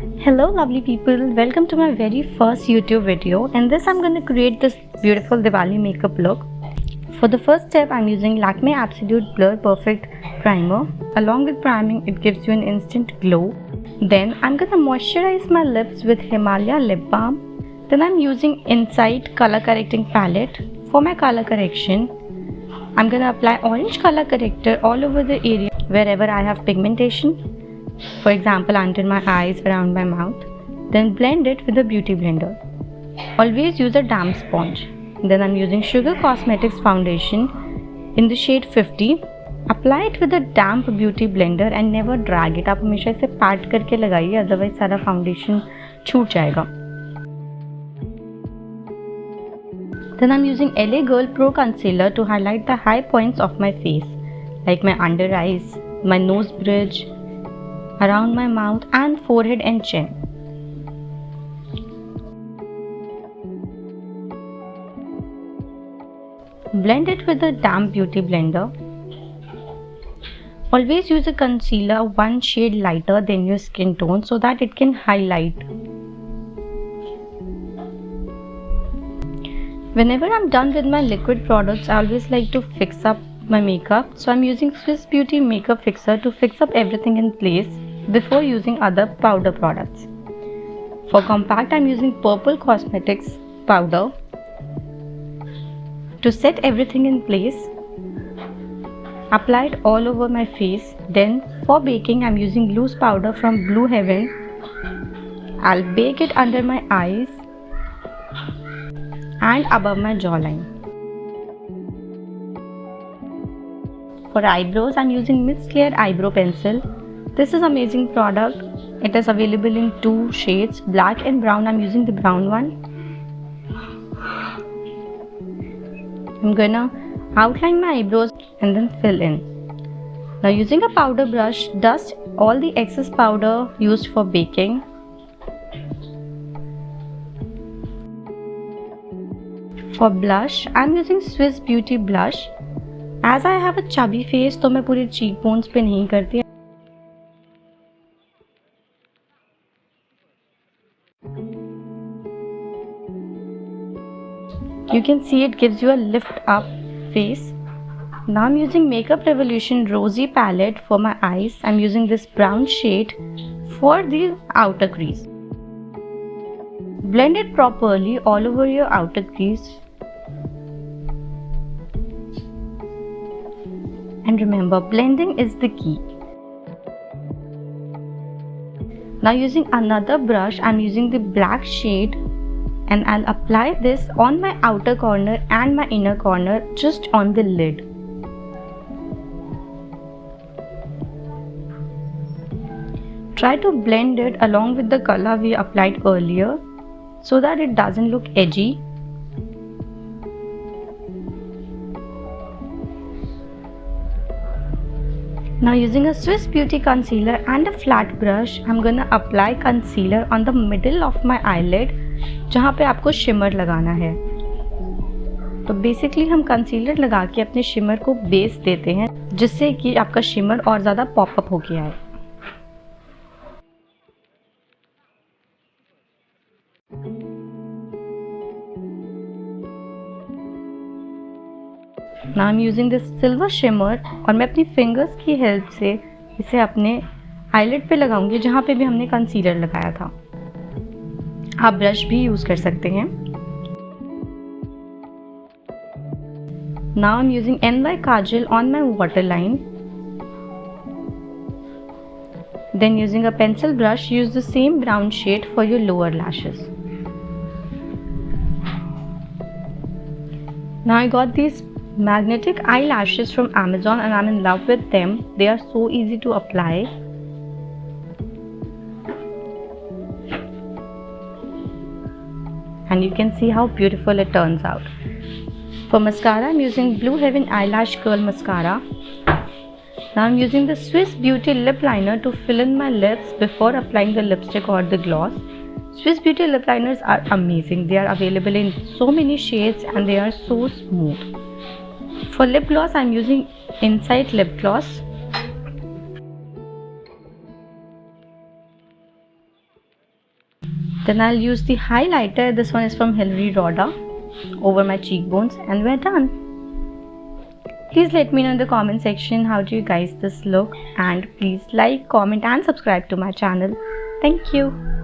Hello lovely people, welcome to my very first YouTube video. In this I'm going to create this beautiful Diwali makeup look. For the first step I'm using Lakme Absolute Blur Perfect Primer. Along with priming it gives you an instant glow. Then I'm going to moisturize my lips with Himalaya Lip Balm. Then I'm using Insight Color Correcting Palette. For my color correction I'm going to apply orange color corrector all over the area wherever I have pigmentation. For example, under my eyes, around my mouth. Then blend it with a beauty blender. Always use a damp sponge. Then I'm using Sugar Cosmetics foundation in the shade 50. Apply it with a damp beauty blender and never drag it. आप हमेशा इसे PAT करके लगाइए, otherwise सारा foundation छूट जाएगा. Then I'm using LA Girl Pro Concealer to highlight the high points of my face, like my under eyes, my nose bridge, around my mouth and forehead and chin. Blend it with a damp beauty blender. Always use a concealer one shade lighter than your skin tone so that it can highlight. Whenever I'm done with my liquid products, I always like to fix up my makeup. So I'm using Swiss Beauty Makeup Fixer to fix up everything in place before using other powder products. For compact, I'm using Purple Cosmetics powder to set everything in place. Apply it all over my face. Then for baking, I'm using loose powder from Blue Heaven. I'll bake it under my eyes and above my jawline. For eyebrows, I'm using Miss Claire Eyebrow Pencil. This is amazing product. It is available in two shades, black and brown. I'm using the brown one. I'm gonna outline my eyebrows and then fill in. Now using a powder brush, dust all the excess powder used for baking. For blush, I'm using Swiss Beauty blush. As I have a chubby face, तो मैं पूरे cheekbones पे नहीं करती. You can see it gives you a lift up face. Now I'm using Makeup Revolution Rosy palette for my eyes. I'm using this brown shade for the outer crease. Blend it properly all over your outer crease. And remember, blending is the key. Now using another brush, I'm using the black shade and I'll apply this on my outer corner and my inner corner, just on the lid. Try to blend it along with the color we applied earlier so that it doesn't look edgy. Now using a Swiss Beauty concealer and a flat brush, I'm gonna apply concealer on the middle of my eyelid जहाँ पे आपको shimmer लगाना है. तो basically हम concealer लगा के अपने शिमर को बेस देते हैं जिससे कि आपका शिमर और ज़्यादा पॉपअप हो गया है. Now I'm using this silver shimmer और मैं अपनी फिंगर्स की हेल्प से इसे अपने आईलिड पे लगाऊंगी जहाँ पे भी हमने कंसीलर लगाया था. आप ब्रश भी यूज कर सकते हैं. Now I'm using NY Kajal on my waterline. Then using a pencil brush, use the same brown shade for your lower lashes. Now I got these magnetic eyelashes from Amazon and I'm in love with them. They are so easy to apply. And you can see how beautiful it turns out. For mascara, I'm using Blue Heaven Eyelash Curl Mascara. Now I'm using the Swiss Beauty Lip Liner to fill in my lips before applying the lipstick or the gloss. Swiss Beauty lip liners are amazing. They are available in so many shades and they are so smooth. For lip gloss, I'm using Insight Lip Gloss. Then I'll use the highlighter. This one is from Hilary Roda over my cheekbones, and we're done. Please let me know in the comment section how do you guys this look, and please like, comment and subscribe to my channel. Thank you.